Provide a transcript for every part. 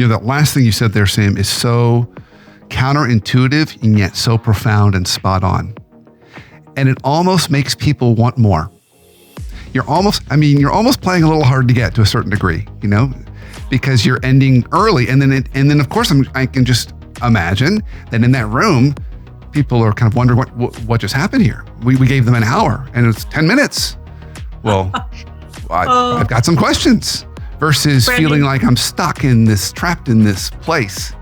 That last thing you said there, Sam, is so counterintuitive and yet so profound and spot on. And it almost makes people want more. You're almost playing a little hard to get to a certain degree, because you're ending early. And then of course I can just imagine that in that room, people are kind of wondering what just happened here. We gave them an hour and it's 10 minutes. Well, I've got some questions versus Brandon, feeling like I'm trapped in this place.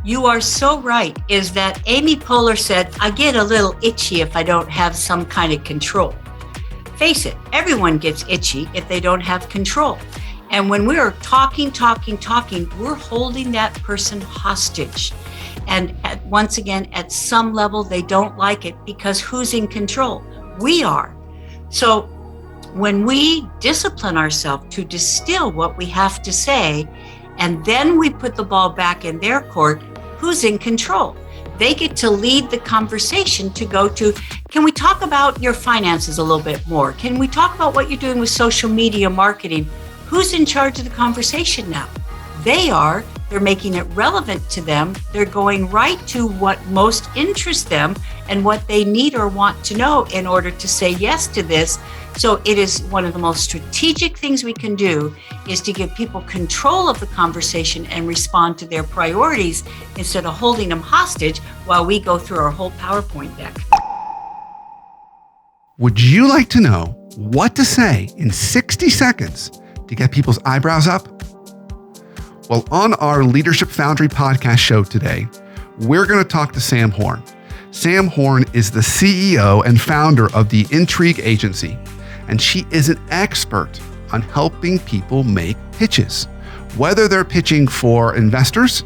You are so right, is that Amy Poehler said, I get a little itchy if I don't have some kind of control. Face it, everyone gets itchy if they don't have control. And when we are talking, we're holding that person hostage. And once again, at some level, they don't like it because who's in control? We are. So when we discipline ourselves to distill what we have to say, and then we put the ball back in their court, who's in control? They get to lead the conversation to go to, can we talk about your finances a little bit more? Can we talk about what you're doing with social media marketing? Who's in charge of the conversation now? They are. They're making it relevant to them. They're going right to what most interests them and what they need or want to know in order to say yes to this. So it is one of the most strategic things we can do is to give people control of the conversation and respond to their priorities instead of holding them hostage while we go through our whole PowerPoint deck. Would you like to know what to say in 60 seconds to get people's eyebrows up? Well, on our Leadership Foundry podcast show today, we're going to talk to Sam Horn. Sam Horn is the CEO and founder of the Intrigue agency, and she is an expert on helping people make pitches. Whether they're pitching for investors,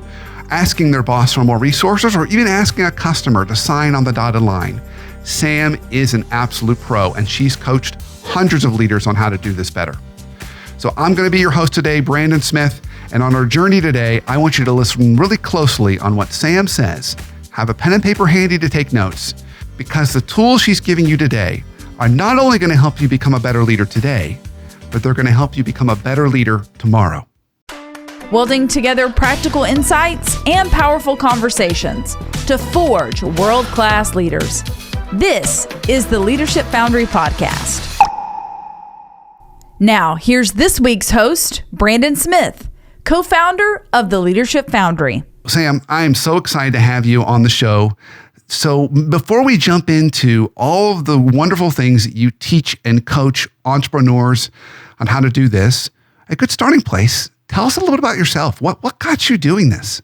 asking their boss for more resources, or even asking a customer to sign on the dotted line, Sam is an absolute pro, and she's coached hundreds of leaders on how to do this better. So I'm going to be your host today, Brandon Smith, and on our journey today, I want you to listen really closely on what Sam says. Have a pen and paper handy to take notes, because the tools she's giving you today are not only going to help you become a better leader today, but they're going to help you become a better leader tomorrow. Welding together practical insights and powerful conversations to forge world-class leaders. This is the Leadership Foundry podcast. Now, here's this week's host, Brandon Smith, co-founder of the Leadership Foundry. Sam, I am so excited to have you on the show. So before we jump into all of the wonderful things that you teach and coach entrepreneurs on how to do this, a good starting place, tell us a little bit about yourself. What got you doing this?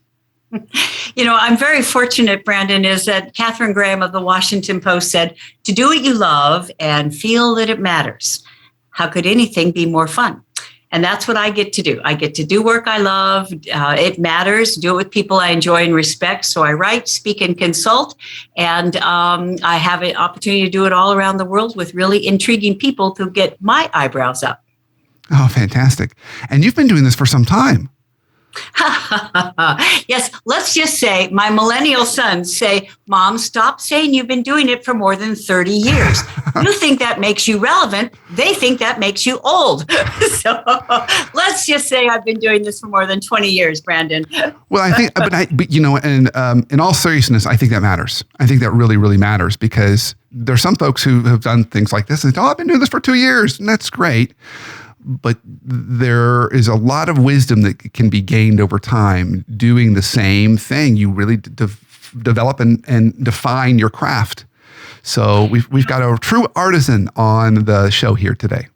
I'm very fortunate, Brandon, is that Katharine Graham of the Washington Post said, to do what you love and feel that it matters. How could anything be more fun? And that's what I get to do. I get to do work I love. It matters. Do it with people I enjoy and respect. So I write, speak, and consult. And I have an opportunity to do it all around the world with really intriguing people to get my eyebrows up. Oh, fantastic. And you've been doing this for some time. Yes, let's just say my millennial sons say, Mom, stop saying you've been doing it for more than 30 years. You think that makes you relevant. They think that makes you old. So let's just say I've been doing this for more than 20 years, Brandon. Well, I think, in all seriousness, I think that matters. I think that really, really matters, because there's some folks who have done things like this and I've been doing this for 2 years, and that's great. But there is a lot of wisdom that can be gained over time doing the same thing. You really develop and define your craft. So we've got a true artisan on the show here today.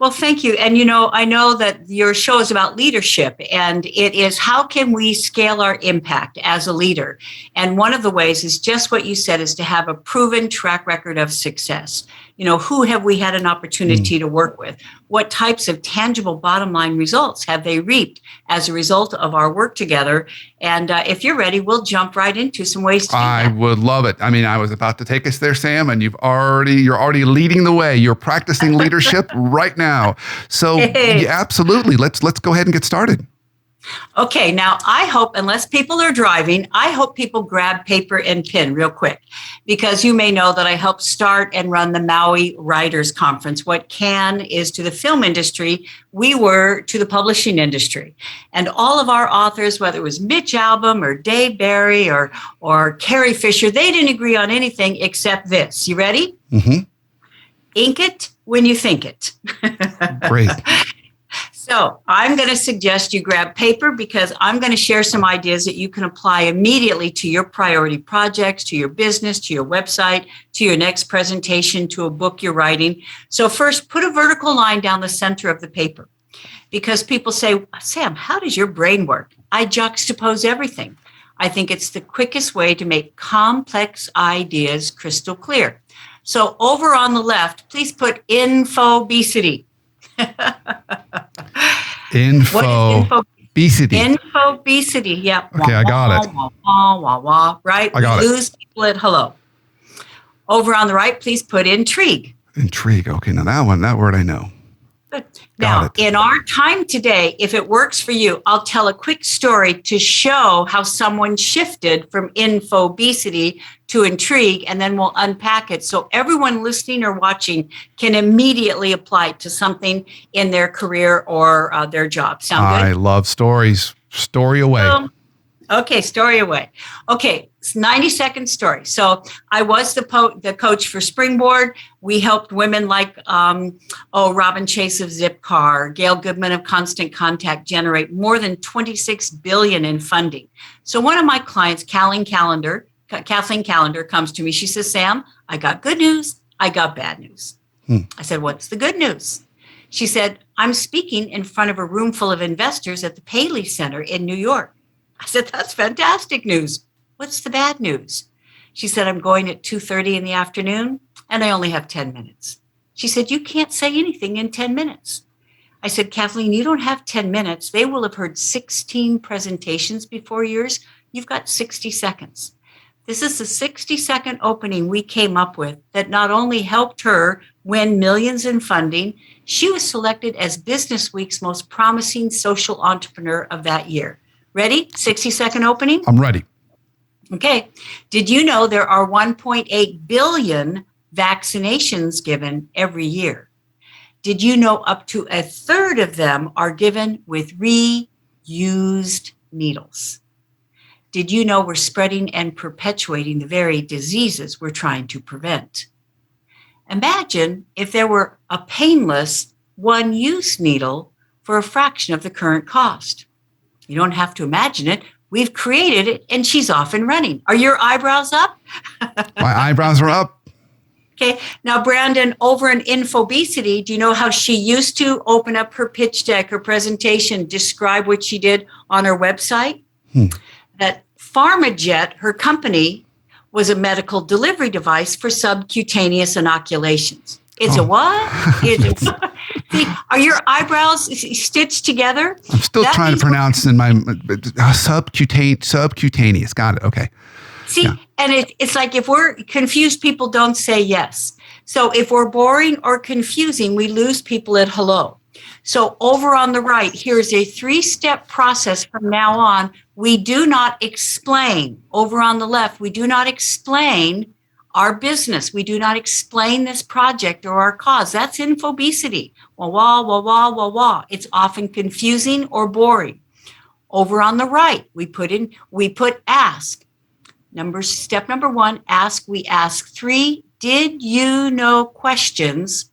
Well, thank you. And, I know that your show is about leadership, and it is how can we scale our impact as a leader? And one of the ways is just what you said, is to have a proven track record of success. Who have we had an opportunity to work with? What types of tangible bottom line results have they reaped as a result of our work together? And if you're ready, we'll jump right into some ways to do that. I would love it. I was about to take us there, Sam, and you're already leading the way. You're practicing leadership right now. So yeah, absolutely. Let's go ahead and get started. Okay, now I hope, unless people are driving, I hope people grab paper and pen real quick, because you may know that I helped start and run the Maui Writers Conference. What CAN is to the film industry, we were to the publishing industry. And all of our authors, whether it was Mitch Albom or Dave Barry or Carrie Fisher, they didn't agree on anything except this. You ready? Mm-hmm. Ink it when you think it. Great. So I'm going to suggest you grab paper, because I'm going to share some ideas that you can apply immediately to your priority projects, to your business, to your website, to your next presentation, to a book you're writing. So first, put a vertical line down the center of the paper, because people say, Sam, how does your brain work? I juxtapose everything. I think it's the quickest way to make complex ideas crystal clear. So over on the left, please put infobesity. Infobesity. Infobesity, yeah. Okay, I got it. Right? I got it. Lose people at hello. Over on the right, please put intrigue. Intrigue. Okay, now that word I know. Good. Now, in our time today, if it works for you, I'll tell a quick story to show how someone shifted from infobesity to intrigue, and then we'll unpack it so everyone listening or watching can immediately apply it to something in their career or their job. Sound good? I love stories. Story away. Okay, story away. Okay, it's 90-second story. So I was the coach for Springboard. We helped women like Robin Chase of Zipcar, Gail Goodman of Constant Contact generate more than $26 billion in funding. So one of my clients, Kathleen Callender, comes to me. She says, Sam, I got good news. I got bad news. I said, what's the good news? She said, I'm speaking in front of a room full of investors at the Paley Center in New York. I said, that's fantastic news. What's the bad news? She said, I'm going at 2:30 in the afternoon and I only have 10 minutes. She said, you can't say anything in 10 minutes. I said, Kathleen, you don't have 10 minutes. They will have heard 16 presentations before yours. You've got 60 seconds. This is the 60-second opening we came up with that not only helped her win millions in funding, she was selected as Business Week's most promising social entrepreneur of that year. Ready? 60-second opening? I'm ready. Okay. Did you know there are 1.8 billion vaccinations given every year? Did you know up to a third of them are given with reused needles? Did you know we're spreading and perpetuating the very diseases we're trying to prevent? Imagine if there were a painless one-use needle for a fraction of the current cost. You don't have to imagine it. We've created it, and she's off and running. Are your eyebrows up? My eyebrows are up. Okay. Now, Brandon, over in Infobesity, do you know how she used to open up her pitch deck, her presentation, describe what she did on her website? That PharmaJet, her company, was a medical delivery device for subcutaneous inoculations. It's a what? See, are your eyebrows stitched together? I'm still trying to pronounce in my subcutaneous. Got it. Okay. See, and it's like if we're confused, people don't say yes. So if we're boring or confusing, we lose people at hello. So over on the right, here's a 3-step process from now on. We do not explain. Over on the left, we do not explain our business. We do not explain this project or our cause. That's infobesity. Wah. It's often confusing or boring. Over on the right, we put ask. Step number 1, ask. We ask 3 did you know questions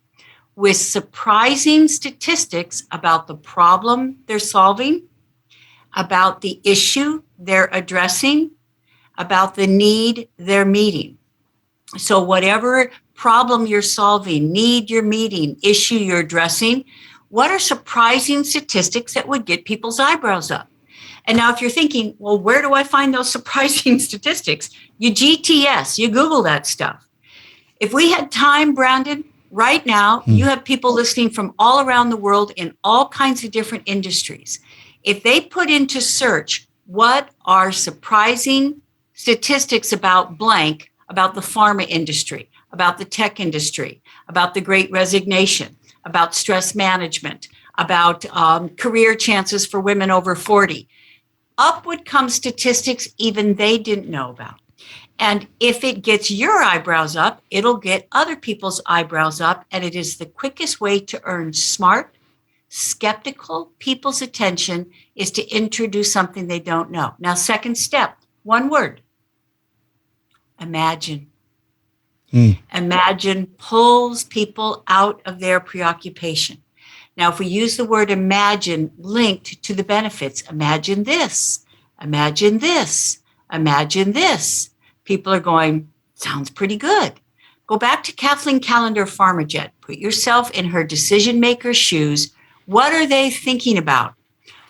with surprising statistics about the problem they're solving, about the issue they're addressing, about the need they're meeting. So whatever problem you're solving, need you're meeting, issue you're addressing, what are surprising statistics that would get people's eyebrows up? And now if you're thinking, well, where do I find those surprising statistics? You GTS, you Google that stuff. If we had time, Brandon, right now, you have people listening from all around the world in all kinds of different industries. If they put into search, what are surprising statistics about blank, about the pharma industry, about the tech industry, about the Great Resignation, about stress management, about career chances for women over 40. Up would come statistics even they didn't know about. And if it gets your eyebrows up, it'll get other people's eyebrows up. And it is the quickest way to earn smart, skeptical people's attention is to introduce something they don't know. Now, second step, one word, imagine. Imagine pulls people out of their preoccupation. Now, if we use the word imagine linked to the benefits, imagine this, imagine this, imagine this. People are going, sounds pretty good. Go back to Kathleen Callender Pharmajet. Put yourself in her decision maker's shoes. What are they thinking about?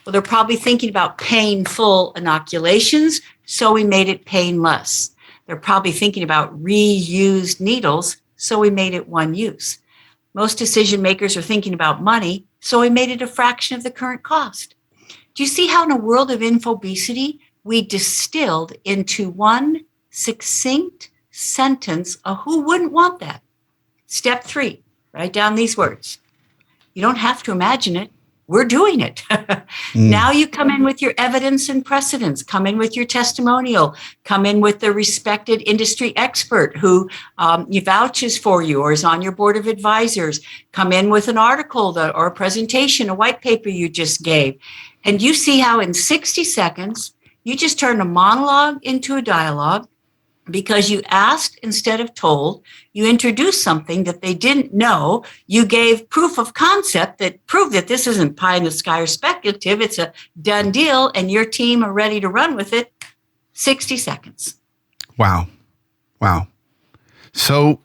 Well, they're probably thinking about painful inoculations, so we made it painless. They're probably thinking about reused needles, so we made it one use. Most decision makers are thinking about money, so we made it a fraction of the current cost. Do you see how in a world of infobesity, we distilled into one succinct sentence of who wouldn't want that? Step 3, write down these words. You don't have to imagine it. We're doing it. Now you come in with your evidence and precedents, come in with your testimonial, come in with the respected industry expert who vouches for you or is on your board of advisors, come in with an article or a presentation, a white paper you just gave. And you see how in 60 seconds, you just turn a monologue into a dialogue because you asked instead of told, you introduced something that they didn't know, you gave proof of concept that proved that this isn't pie in the sky or speculative, it's a done deal, and your team are ready to run with it. 60 seconds. Wow. So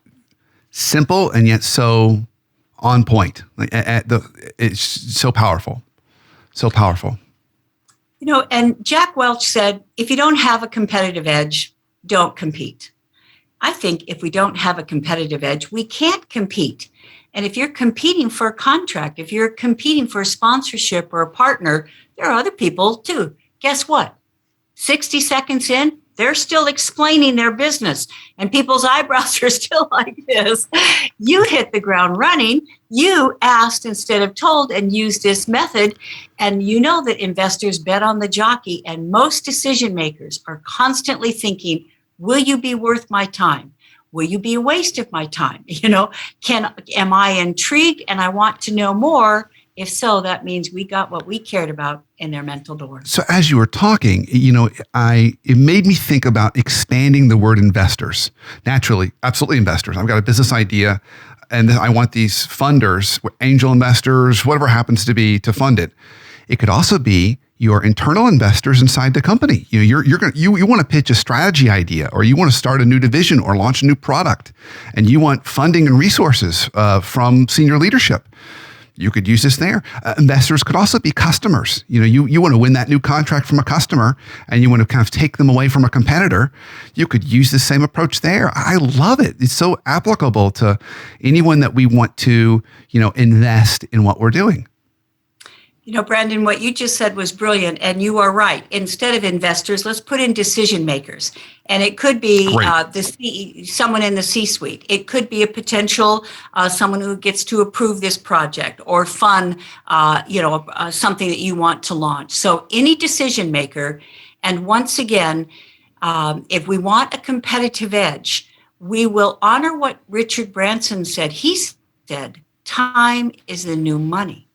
simple and yet so on point. It's so powerful. So powerful. And Jack Welch said, if you don't have a competitive edge, don't compete. I think if we don't have a competitive edge, we can't compete. And if you're competing for a contract, if you're competing for a sponsorship or a partner, there are other people too. Guess what? 60 seconds in, they're still explaining their business and people's eyebrows are still like this. You hit the ground running. You asked instead of told and used this method. And you know that investors bet on the jockey, and most decision makers are constantly thinking, will you be worth my time? Will you be a waste of my time? Am I intrigued and I want to know more? If so, that means we got what we cared about in their mental door. So as you were talking, it made me think about expanding the word investors. Naturally, absolutely investors. I've got a business idea and I want these funders, angel investors, whatever it happens to be, to fund it. It could also be your internal investors inside the company. You want to pitch a strategy idea, or you want to start a new division or launch a new product, and you want funding and resources from senior leadership. You could use this there. Investors could also be customers. You want to win that new contract from a customer and you want to kind of take them away from a competitor. You could use the same approach there. I love it. It's so applicable to anyone that we want to, invest in what we're doing. Brandon, what you just said was brilliant, and you are right. Instead of investors, let's put in decision makers. And it could be someone in the C-suite. It could be a potential someone who gets to approve this project or fund, something that you want to launch. So any decision maker. And once again, if we want a competitive edge, we will honor what Richard Branson said. He said, time is the new money.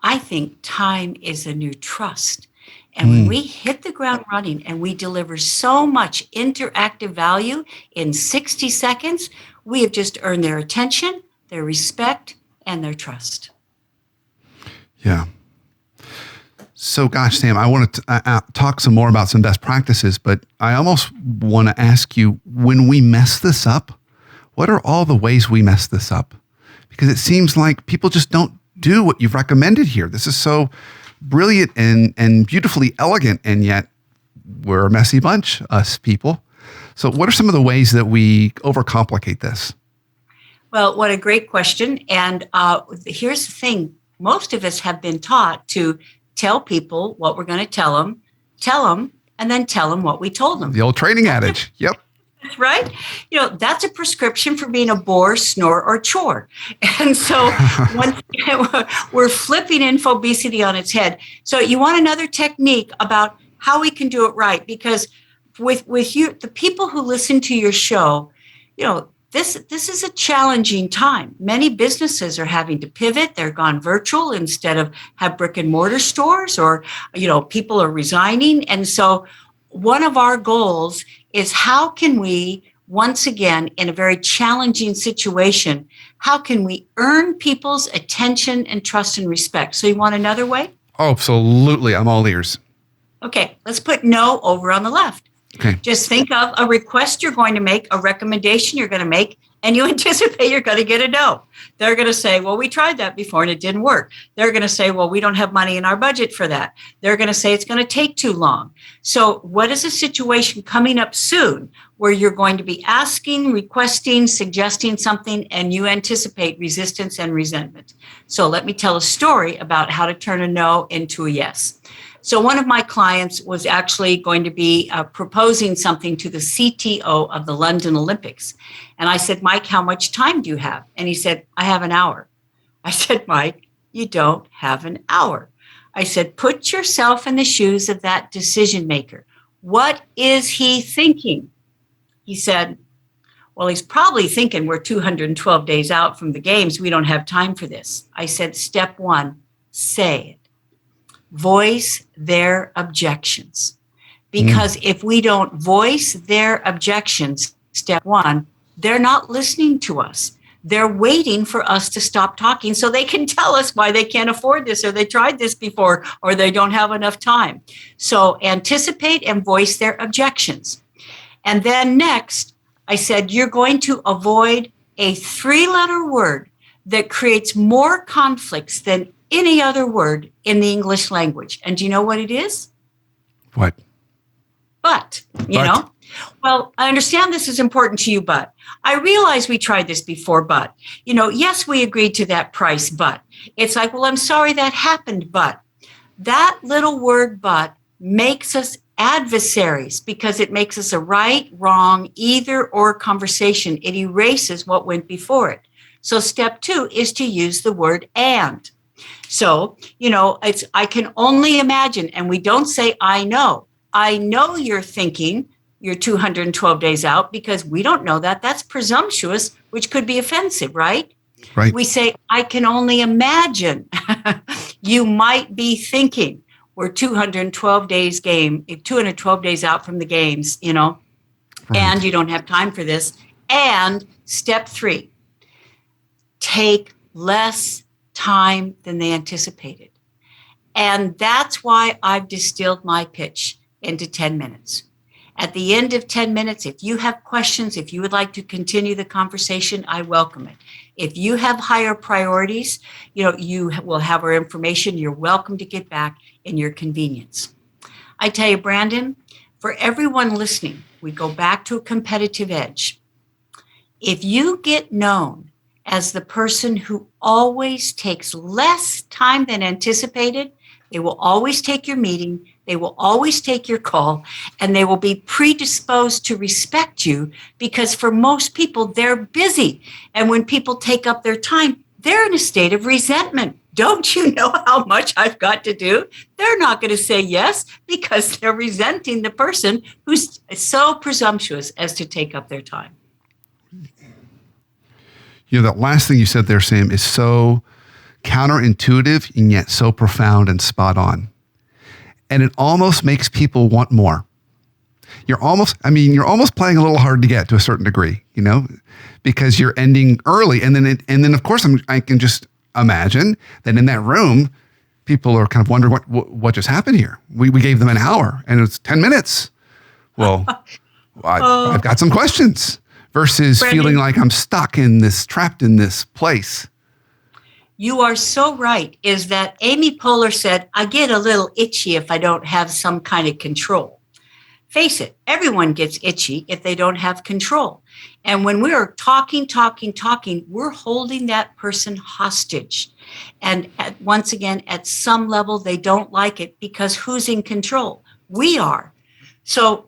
I think time is the new trust. And when we hit the ground running and we deliver so much interactive value in 60 seconds, we have just earned their attention, their respect, and their trust. Yeah. So gosh, Sam, I want to talk some more about some best practices, but I almost want to ask you, when we mess this up, what are all the ways we mess this up? Because it seems like people just don't do what you've recommended here. This is so brilliant and beautifully elegant, and yet we're a messy bunch, us people. So what are some of the ways that we overcomplicate this? Well, what a great question. And here's the thing. Most of us have been taught to tell people what we're going to tell them, and then tell them what we told them. The old training adage. Yep. Right? That's a prescription for being a bore, snore, or chore. And so once we're flipping infobesity on its head. So you want another technique about how we can do it right, because with you, the people who listen to your show, this is a challenging time. Many businesses are having to pivot. They're gone virtual instead of have brick and mortar stores, or, people are resigning. And so one of our goals is, how can we, once again, in a very challenging situation, how can we earn people's attention and trust and respect? So you want another way? Oh, absolutely. I'm all ears. Okay, let's put no over on the left. Okay. Just think of a request you're going to make, a recommendation you're going to make, and you anticipate you're going to get a no. They're going to say, well, we tried that before and it didn't work. They're going to say, well, we don't have money in our budget for that. They're going to say it's going to take too long. So what is a situation coming up soon where you're going to be asking, requesting, suggesting something, and you anticipate resistance and resentment? So let me tell a story about how to turn a no into a yes. So one of my clients was actually going to be proposing something to the CTO of the London Olympics. And I said, Mike, how much time do you have? And he said, I have an hour. I said, Mike, you don't have an hour. I said, put yourself in the shoes of that decision maker. What is he thinking? He said, well, he's probably thinking we're 212 days out from the games. We don't have time for this. I said, step one, say it. Voice their objections. Because if we don't voice their objections, step one, they're not listening to us. They're waiting for us to stop talking so they can tell us why they can't afford this, or they tried this before, or they don't have enough time. So anticipate and voice their objections. And then next, I said, you're going to avoid a 3-letter word that creates more conflicts than any other word in the English language. And do you know what it is? What? But, Well, I understand this is important to you, but I realize we tried this before, but, yes, we agreed to that price, but it's like, well, I'm sorry that happened, but that little word, but, makes us adversaries, because it makes us a right, wrong, either or conversation. It erases what went before it. So step 2 is to use the word and. So, it's, I can only imagine, and we don't say, I know you're thinking you're 212 days out, because we don't know that. That's presumptuous, which could be offensive, right? Right. We say, I can only imagine you might be thinking we're 212 days out from the games, right. And you don't have time for this. And step 3, take less time than they anticipated. And that's why I've distilled my pitch into 10 minutes. At the end of 10 minutes, if you have questions, if you would like to continue the conversation, I welcome it. If you have higher priorities, you will have our information. You're welcome to get back in your convenience. I tell you, Brandon, for everyone listening, we go back to a competitive edge. If you get known as the person who always takes less time than anticipated, they will always take your meeting, they will always take your call, and they will be predisposed to respect you, because for most people, they're busy. And when people take up their time, they're in a state of resentment. Don't you know how much I've got to do? They're not going to say yes, because they're resenting the person who's so presumptuous as to take up their time. That last thing you said there, Sam, is so counterintuitive and yet so profound and spot on. And it almost makes people want more. You're almost playing a little hard to get to a certain degree, because you're ending early. And then of course, I can just imagine that in that room, people are kind of wondering what just happened here. We gave them an hour and it's 10 minutes. Well, I've got some questions. Versus Brandon, feeling like I'm trapped in this place. You are so right, is that Amy Poehler said, I get a little itchy if I don't have some kind of control. Face it, everyone gets itchy if they don't have control. And when we are talking, we're holding that person hostage. And once again, at some level, they don't like it, because who's in control? We are. So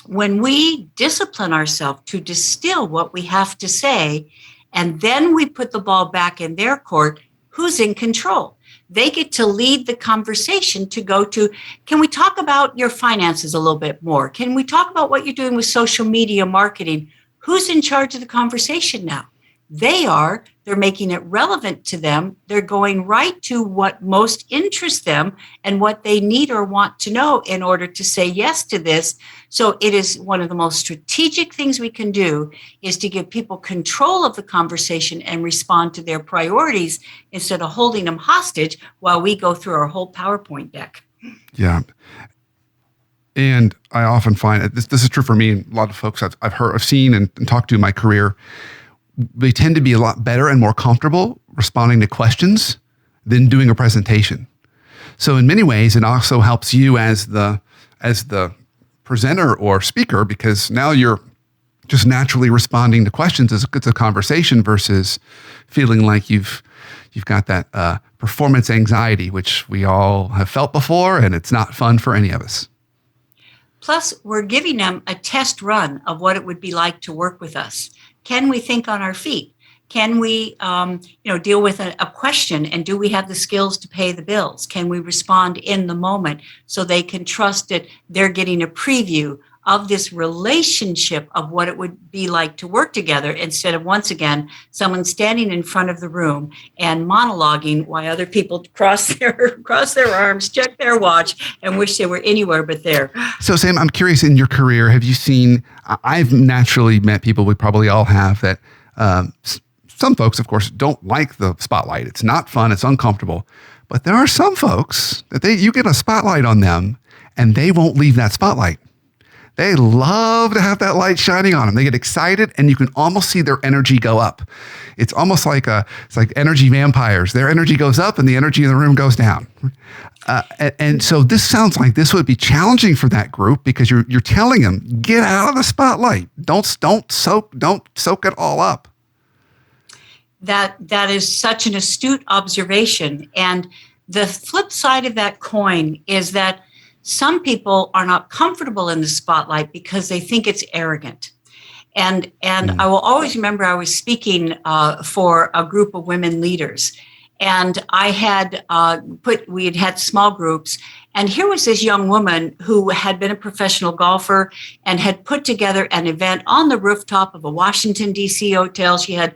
when we discipline ourselves to distill what we have to say, and then we put the ball back in their court, who's in control? They get to lead the conversation to go to, can we talk about your finances a little bit more? Can we talk about what you're doing with social media marketing? Who's in charge of the conversation now? They are. They're making it relevant to them. They're going right to what most interests them and what they need or want to know in order to say yes to this. So it is one of the most strategic things we can do is to give people control of the conversation and respond to their priorities instead of holding them hostage while we go through our whole PowerPoint deck. Yeah. And I often find this is true for me and a lot of folks I've seen and talked to in my career. They tend to be a lot better and more comfortable responding to questions than doing a presentation. So in many ways, it also helps you as the presenter or speaker, because now you're just naturally responding to questions as it's a conversation versus feeling like you've got that performance anxiety, which we all have felt before, and it's not fun for any of us. Plus, we're giving them a test run of what it would be like to work with us. Can we think on our feet? Can we, deal with a question? And do we have the skills to pay the bills? Can we respond in the moment so they can trust that they're getting a preview of this relationship of what it would be like to work together instead of, once again, someone standing in front of the room and monologuing while other people cross their arms, check their watch, and wish they were anywhere but there. So, Sam, I'm curious, in your career, have you seen, I've naturally met people, we probably all have, that some folks, of course, don't like the spotlight. It's not fun. It's uncomfortable. But there are some folks that you get a spotlight on them and they won't leave that spotlight. They love to have that light shining on them. They get excited and you can almost see their energy go up. It's almost like it's like energy vampires. Their energy goes up and the energy in the room goes down. And so this sounds like this would be challenging for that group because you're telling them, get out of the spotlight. Don't soak it all up. That is such an astute observation. And the flip side of that coin is that some people are not comfortable in the spotlight because they think it's arrogant. And I will always remember I was speaking for a group of women leaders. And I had we had had small groups. And here was this young woman who had been a professional golfer and had put together an event on the rooftop of a Washington, D.C. hotel. She had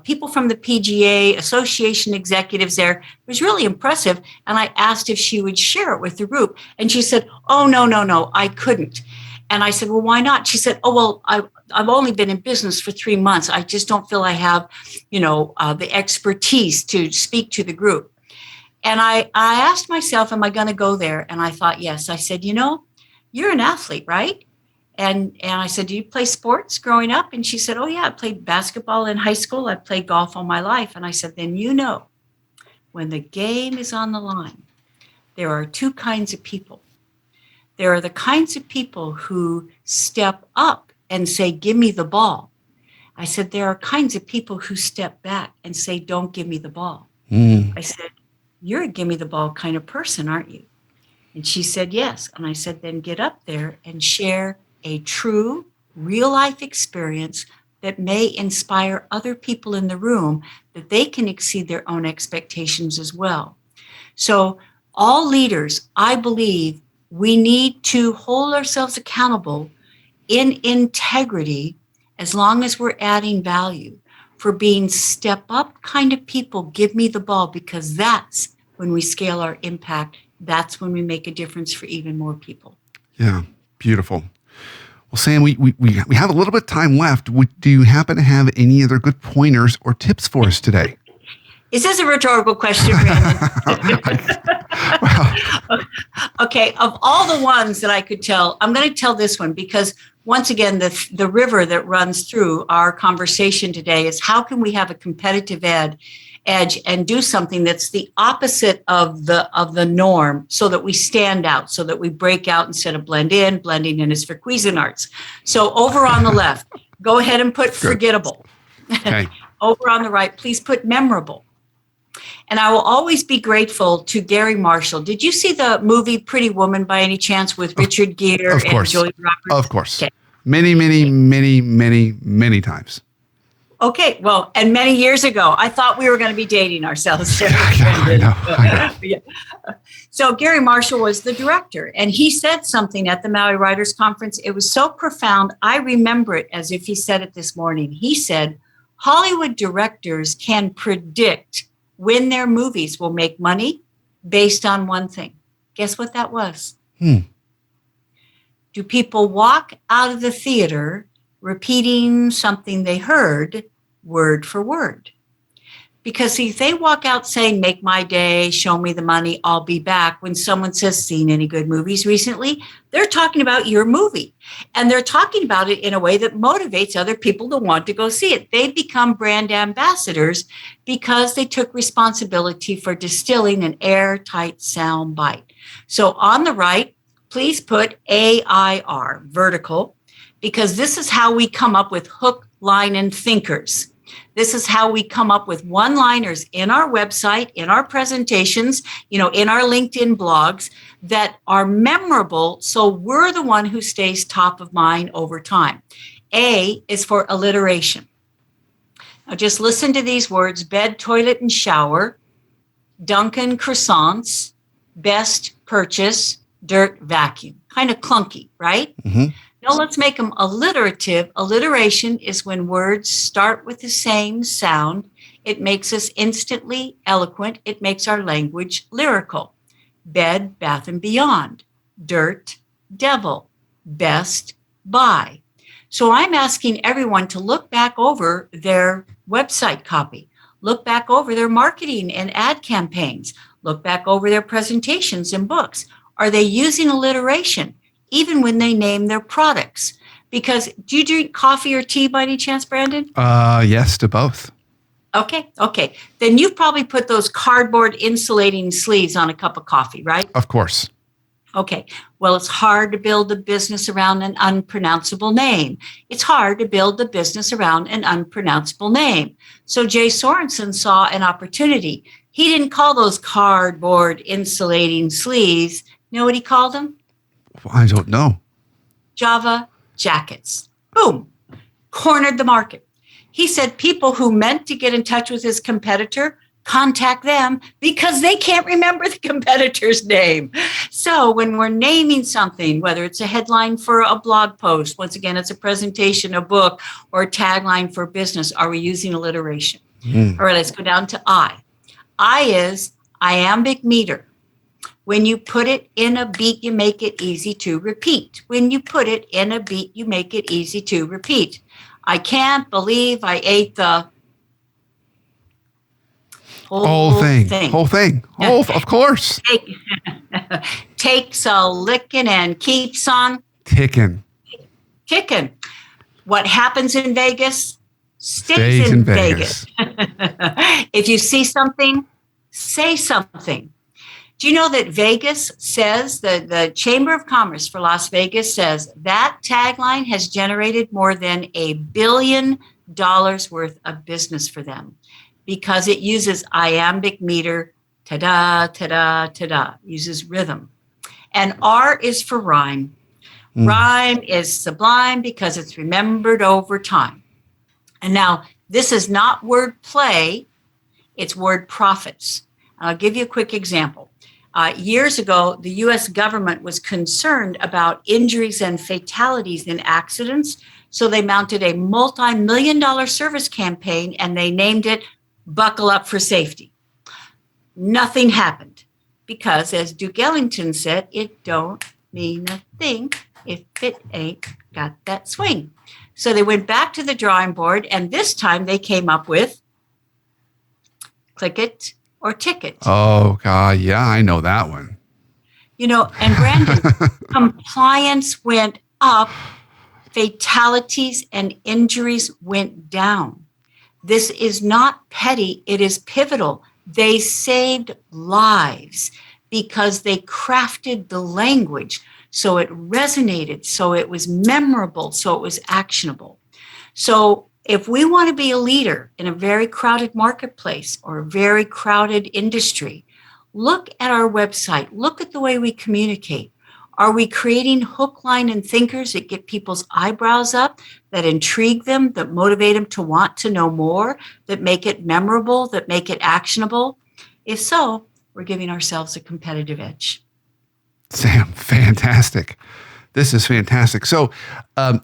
people from the PGA Association executives there. It was really impressive. And I asked if she would share it with the group. And she said, oh, no, I couldn't. And I said, well, why not? She said, oh, well, I've only been in business for 3 months. I just don't feel I have, the expertise to speak to the group. And I asked myself, am I going to go there? And I thought, yes. I said, you're an athlete, right? And I said, do you play sports growing up? And she said, oh, yeah, I played basketball in high school. I played golf all my life. And I said, then when the game is on the line, there are two kinds of people. There are the kinds of people who step up and say, give me the ball. I said, there are kinds of people who step back and say, don't give me the ball. I said, you're a give me the ball kind of person, aren't you? And she said, yes. And I said, then get up there and share a true, real life experience that may inspire other people in the room that they can exceed their own expectations as well. So all leaders, I believe, we need to hold ourselves accountable in integrity as long as we're adding value for being step up kind of people. Give me the ball, because that's when we scale our impact. That's when we make a difference for even more people. Yeah, beautiful. Well, Sam, we have a little bit of time left. Do you happen to have any other good pointers or tips for us today? Is this a rhetorical question, Brandon? Okay, of all the ones that I could tell, I'm going to tell this one because, once again, the river that runs through our conversation today is how can we have a competitive edge and do something that's the opposite of the norm so that we stand out, so that we break out instead of blend in. Blending in is for Cuisinarts. So over on the left, go ahead and put forgettable. Okay. Over on the right, please put memorable. And I will always be grateful to Garry Marshall. Did you see the movie Pretty Woman by any chance with Richard Gere and Julia Roberts? Of course. Okay. Many times. Okay, well, and many years ago, I thought we were going to be dating ourselves. I know. Yeah. So Garry Marshall was the director, and he said something at the Maui Writers Conference. It was so profound. I remember it as if he said it this morning. He said, Hollywood directors can predict when their movies will make money based on one thing. Guess what that was? Do people walk out of the theater repeating something they heard word for word? Because see, if they walk out saying, make my day, show me the money, I'll be back. When someone says, seen any good movies recently, they're talking about your movie. And they're talking about it in a way that motivates other people to want to go see it. They become brand ambassadors because they took responsibility for distilling an airtight sound bite. So on the right, please put AIR, vertical, because this is how we come up with hook, line, and thinkers. This is how we come up with one-liners in our website, in our presentations, in our LinkedIn blogs that are memorable. So we're the one who stays top of mind over time. A is for alliteration. Now just listen to these words: bed, toilet, and shower, Dunkin' croissants, best purchase, dirt, vacuum. Kind of clunky, right? Mm-hmm. Now let's make them alliterative. Alliteration is when words start with the same sound. It makes us instantly eloquent. It makes our language lyrical. Bed, bath, and beyond. Dirt, devil. Best, buy. So I'm asking everyone to look back over their website copy. Look back over their marketing and ad campaigns. Look back over their presentations and books. Are they using alliteration? Even when they name their products? Because do you drink coffee or tea by any chance, Brandon? Yes, to both. Okay. Then you've probably put those cardboard insulating sleeves on a cup of coffee, right? Of course. Okay. Well, it's hard to build a business around an unpronounceable name. It's hard to build a business around an unpronounceable name. So Jay Sorensen saw an opportunity. He didn't call those cardboard insulating sleeves. You know what he called them? I don't know. Java jackets. Boom. Cornered the market. He said people who meant to get in touch with his competitor, contact them because they can't remember the competitor's name. So when we're naming something, whether it's a headline for a blog post, once again, it's a presentation, a book, or a tagline for business, are we using alliteration? All right, let's go down to I. I is iambic meter. When you put it in a beat, you make it easy to repeat. When you put it in a beat, you make it easy to repeat. I can't believe I ate the whole thing. Of course. Takes a licking and keeps on Ticking. What happens in Vegas stays in Vegas. If you see something, say something. Do you know that Vegas says, the Chamber of Commerce for Las Vegas says that tagline has generated more than $1 billion worth of business for them because it uses iambic meter, ta-da, ta-da, ta-da, uses rhythm. And R is for rhyme. Rhyme is sublime because it's remembered over time. And now this is not word play, it's word profits. I'll give you a quick example. Years ago, the U.S. government was concerned about injuries and fatalities in accidents. So they mounted a multi-million-dollar service campaign and they named it Buckle Up for Safety. Nothing happened because, as Duke Ellington said, it don't mean a thing if it ain't got that swing. So they went back to the drawing board and this time they came up with click it or ticket. Oh, God. Yeah, I know that one. And Brandon, compliance went up, fatalities and injuries went down. This is not petty. It is pivotal. They saved lives because they crafted the language so it resonated, so it was memorable, so it was actionable. So If we want to be a leader in a very crowded marketplace or a very crowded industry, look at our website. Look at the way we communicate. Are we creating hook, line, and thinkers that get people's eyebrows up, that intrigue them, that motivate them to want to know more, that make it memorable, that make it actionable? If so, we're giving ourselves a competitive edge. Sam, fantastic. This is fantastic. So I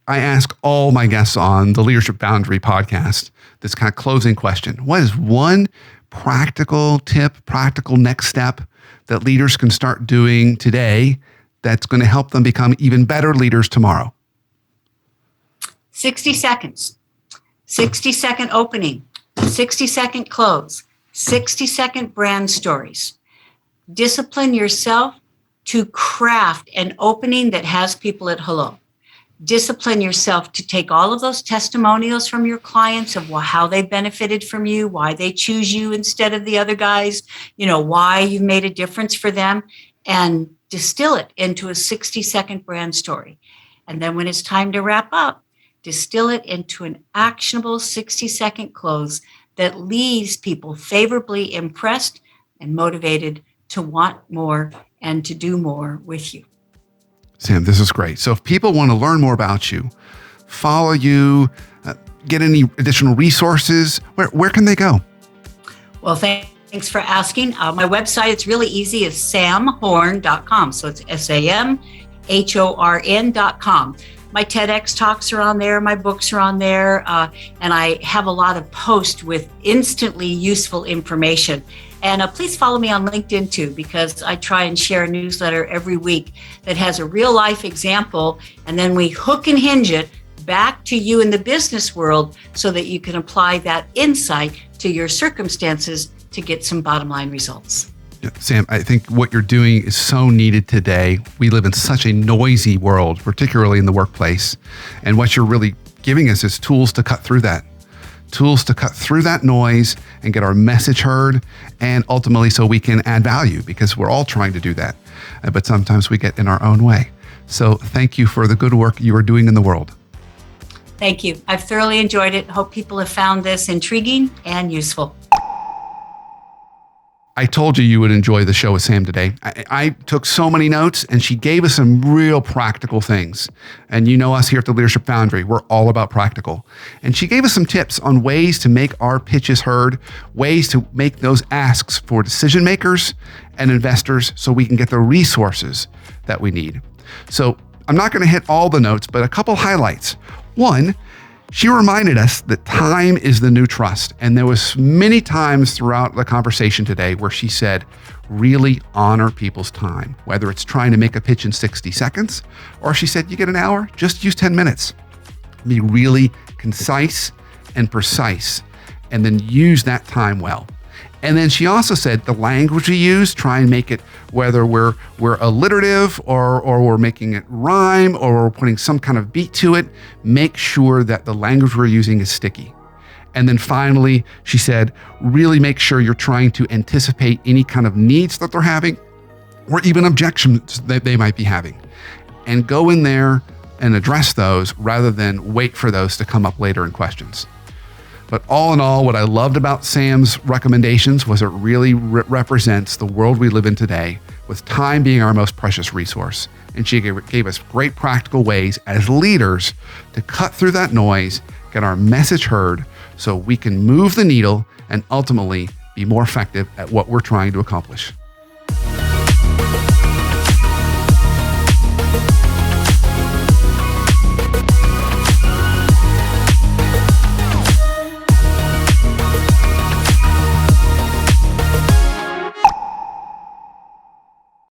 ask all my guests on the Leadership Foundry podcast this kind of closing question. What is one practical tip, practical next step that leaders can start doing today that's going to help them become even better leaders tomorrow? 60 seconds, 60-second opening, 60-second close, 60-second brand stories. Discipline yourself to craft an opening that has people at hello. Discipline yourself to take all of those testimonials from your clients of how they benefited from you, why they choose you instead of the other guys, why you made a difference for them, and distill it into a 60-second brand story. And then when it's time to wrap up, distill it into an actionable 60-second close that leaves people favorably impressed and motivated to want more and to do more with you. Sam, this is great. So if people want to learn more about you, follow you, get any additional resources, where can they go? Well, thanks for asking. My website, it's really easy, is samhorn.com. So it's SAMHORN.com. My TEDx talks are on there. My books are on there. And I have a lot of posts with instantly useful information. And please follow me on LinkedIn too, because I try and share a newsletter every week that has a real life example. And then we hook and hinge it back to you in the business world so that you can apply that insight to your circumstances to get some bottom line results. Yeah, Sam, I think what you're doing is so needed today. We live in such a noisy world, particularly in the workplace. And what you're really giving us is tools to cut through that. Tools to cut through that noise and get our message heard, and ultimately so we can add value, because we're all trying to do that. But sometimes we get in our own way. So thank you for the good work you are doing in the world. Thank you. I've thoroughly enjoyed it. Hope people have found this intriguing and useful. I told you would enjoy the show with Sam today. I took so many notes, and she gave us some real practical things. And you know us here at the Leadership Foundry, we're all about practical. And she gave us some tips on ways to make our pitches heard, ways to make those asks for decision makers and investors so we can get the resources that we need. So I'm not going to hit all the notes, but a couple highlights. One, she reminded us that time is the new trust. And there was many times throughout the conversation today where she said, really honor people's time, whether it's trying to make a pitch in 60 seconds, or she said, you get an hour, just use 10 minutes. Be really concise and precise, and then use that time well. And then she also said the language we use, try and make it, whether we're alliterative or we're making it rhyme or we're putting some kind of beat to it, make sure that the language we're using is sticky. And then finally, she said, really make sure you're trying to anticipate any kind of needs that they're having or even objections that they might be having. And go in there and address those rather than wait for those to come up later in questions. But all in all, what I loved about Sam's recommendations was it really represents the world we live in today, with time being our most precious resource. And she gave us great practical ways as leaders to cut through that noise, get our message heard, so we can move the needle and ultimately be more effective at what we're trying to accomplish.